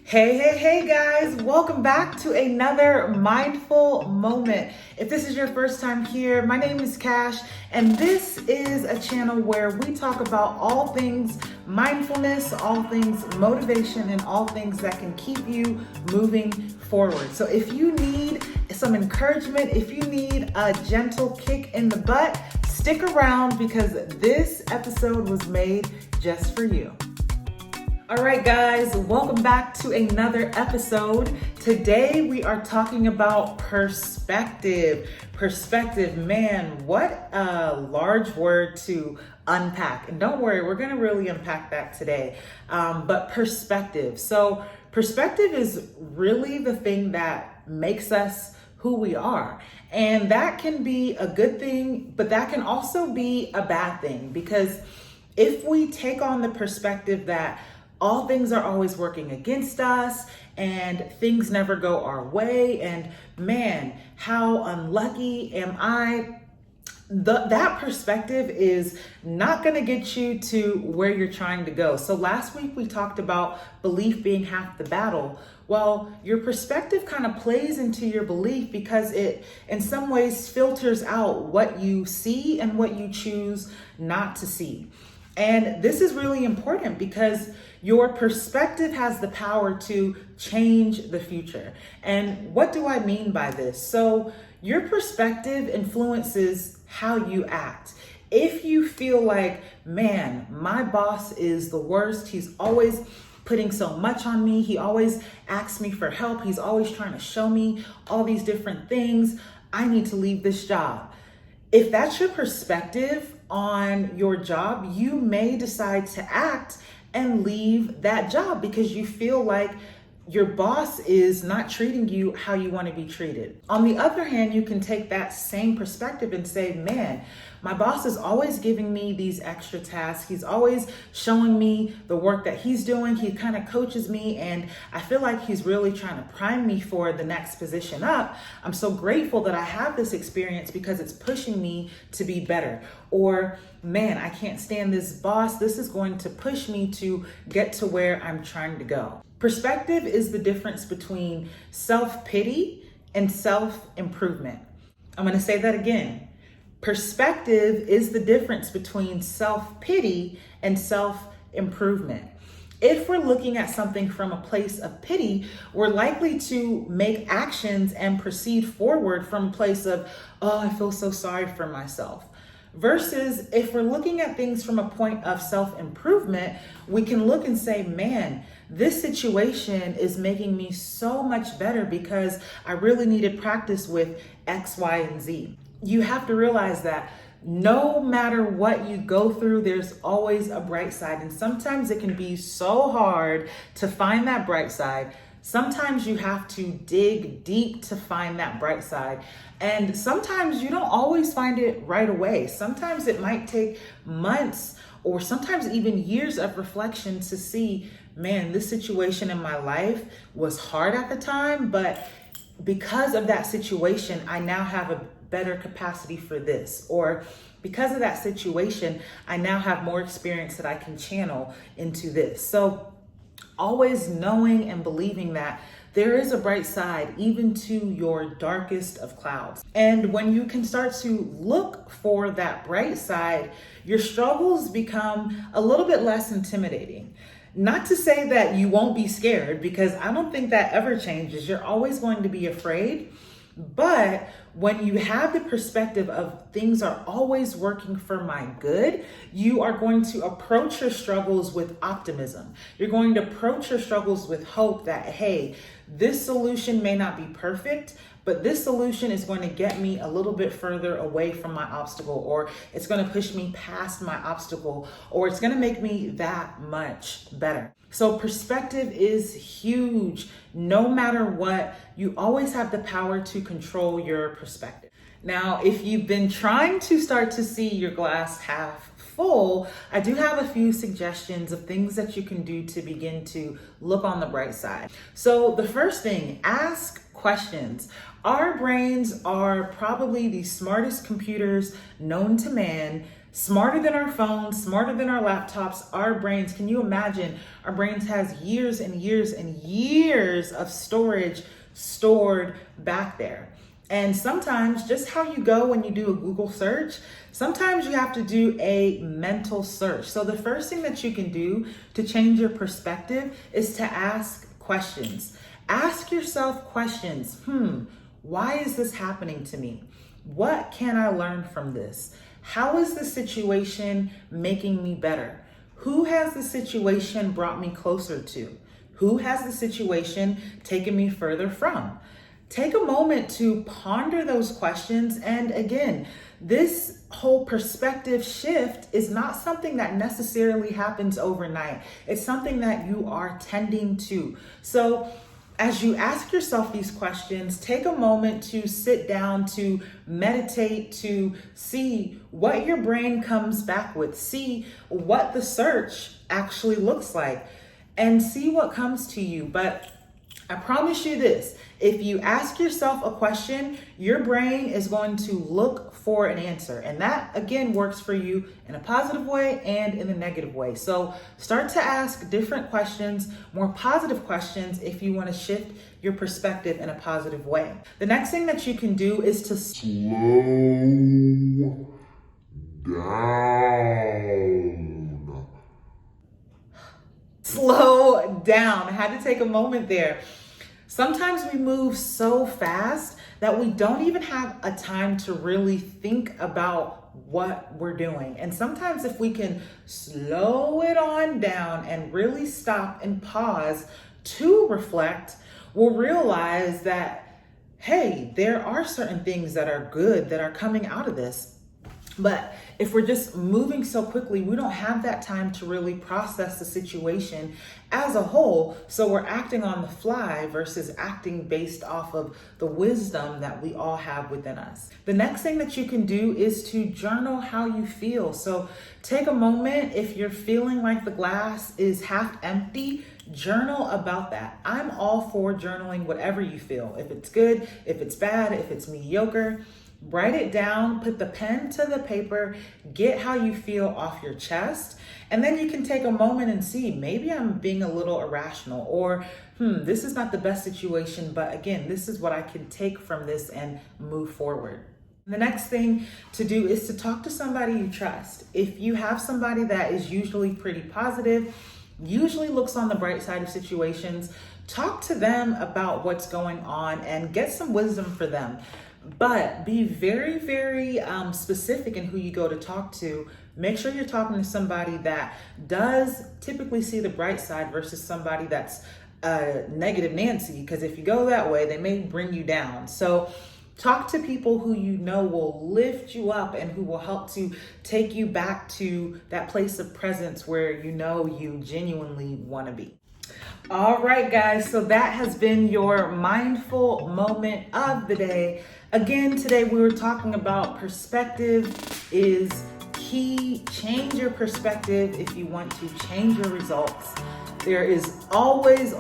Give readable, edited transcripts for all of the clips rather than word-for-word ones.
Hey guys, welcome back to another mindful moment. If this is your first time here, my name is Cashe, and this is a channel where we talk about all things mindfulness, all things motivation, and all things that can keep you moving forward. So if you need some encouragement, if you need a gentle kick in the butt, stick around because this episode was made just for you. All right, guys, welcome back to another episode. Today we are talking about perspective. Perspective, man, what a large word to unpack. And don't worry, we're going to really unpack that today. But perspective. So perspective is really the thing that makes us who we are. And that can be a good thing, but that can also be a bad thing, because if we take on the perspective that all things are always working against us and things never go our way, and man, how unlucky am I? That perspective is not going to get you to where you're trying to go. So last week we talked about belief being half the battle. Well, your perspective kind of plays into your belief because it in some ways filters out what you see and what you choose not to see. And this is really important because your perspective has the power to change the future. And what do I mean by this? So your perspective influences how you act. If you feel like, man, my boss is the worst, he's always putting so much on me, he always asks me for help, he's always trying to show me all these different things, I need to leave this job. If that's your perspective on your job, you may decide to act and leave that job because you feel like your boss is not treating you how you want to be treated. On the other hand, you can take that same perspective and say, man, my boss is always giving me these extra tasks. He's always showing me the work that he's doing. He kind of coaches me, and I feel like he's really trying to prime me for the next position up. I'm so grateful that I have this experience because it's pushing me to be better. Or, man, I can't stand this boss. This is going to push me to get to where I'm trying to go. Perspective is the difference between self-pity and self-improvement. I'm going to say that again. Perspective is the difference between self-pity and self-improvement. If we're looking at something from a place of pity, we're likely to make actions and proceed forward from a place of, oh, I feel so sorry for myself. Versus if we're looking at things from a point of self-improvement, we can look and say, man, this situation is making me so much better because I really needed practice with X, Y, and Z. You have to realize that no matter what you go through, there's always a bright side. And sometimes it can be so hard to find that bright side. Sometimes you have to dig deep to find that bright side. And sometimes you don't always find it right away. Sometimes it might take months or sometimes even years of reflection to see, man, this situation in my life was hard at the time, but because of that situation, I now have a better capacity for this. Or because of that situation, I now have more experience that I can channel into this. So always knowing and believing that there is a bright side even to your darkest of clouds. And when you can start to look for that bright side, your struggles become a little bit less intimidating. Not to say that you won't be scared, because I don't think that ever changes. You're always going to be afraid. But when you have the perspective of things are always working for my good, you are going to approach your struggles with optimism. You're going to approach your struggles with hope that, hey, this solution may not be perfect, but this solution is going to get me a little bit further away from my obstacle, or it's going to push me past my obstacle, or it's going to make me that much better. So perspective is huge. No matter what, you always have the power to control your perspective. Now, if you've been trying to start to see your glass half full, I do have a few suggestions of things that you can do to begin to look on the bright side. So the first thing, ask questions. Our brains are probably the smartest computers known to man. Smarter than our phones, smarter than our laptops, our brains. Can you imagine? Our brains has years and years and years of storage stored back there. And sometimes, just how you go when you do a Google search, sometimes you have to do a mental search. So the first thing that you can do to change your perspective is to ask questions. Ask yourself questions. Why is this happening to me? What can I learn from this? How is the situation making me better? Who has the situation brought me closer to? Who has the situation taken me further from? Take a moment to ponder those questions. And again, this whole perspective shift is not something that necessarily happens overnight. It's something that you are tending to. So as you ask yourself these questions, take a moment to sit down, to meditate, to see what your brain comes back with, see what the search actually looks like, and see what comes to you. But I promise you this, if you ask yourself a question, your brain is going to look for an answer. And that, again, works for you in a positive way and in a negative way. So start to ask different questions, more positive questions, if you want to shift your perspective in a positive way. The next thing that you can do is to slow down. Slow down. I had to take a moment there. Sometimes we move so fast that we don't even have a time to really think about what we're doing. And sometimes if we can slow it on down and really stop and pause to reflect, we'll realize that, hey, there are certain things that are good that are coming out of this. But if we're just moving so quickly, we don't have that time to really process the situation as a whole. So we're acting on the fly versus acting based off of the wisdom that we all have within us. The next thing that you can do is to journal how you feel. So take a moment. If you're feeling like the glass is half empty, journal about that. I'm all for journaling whatever you feel. If it's good, if it's bad, if it's mediocre, write it down, put the pen to the paper, get how you feel off your chest. And then you can take a moment and see, maybe I'm being a little irrational, or this is not the best situation, but again, this is what I can take from this and move forward. The next thing to do is to talk to somebody you trust. If you have somebody that is usually pretty positive, usually looks on the bright side of situations, talk to them about what's going on and get some wisdom for them. But be very, very specific in who you go to talk to. Make sure you're talking to somebody that does typically see the bright side versus somebody that's negative Nancy, because if you go that way, they may bring you down. So talk to people who you know will lift you up and who will help to take you back to that place of presence where you know you genuinely want to be. All right, guys, so that has been your mindful moment of the day. Again, today we were talking about perspective is key. Change your perspective if you want to change your results. There is always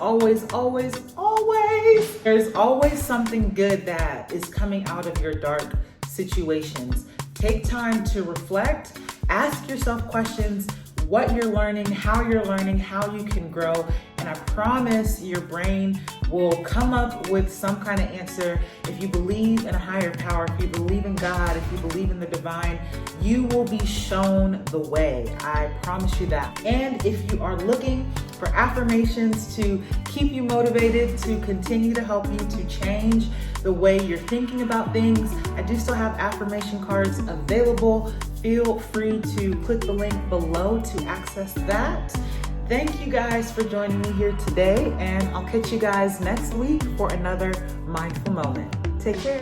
something good that is coming out of your dark situations. Take time to reflect, ask yourself questions, what you're learning, how you can grow, and I promise your brain will come up with some kind of answer. If you believe in a higher power, if you believe in God, if you believe in the divine, you will be shown the way. I promise you that. And if you are looking for affirmations to keep you motivated, to continue to help you to change the way you're thinking about things, I do still have affirmation cards available. Feel free to click the link below to access that. Thank you guys for joining me here today, and I'll catch you guys next week for another mindful moment. Take care.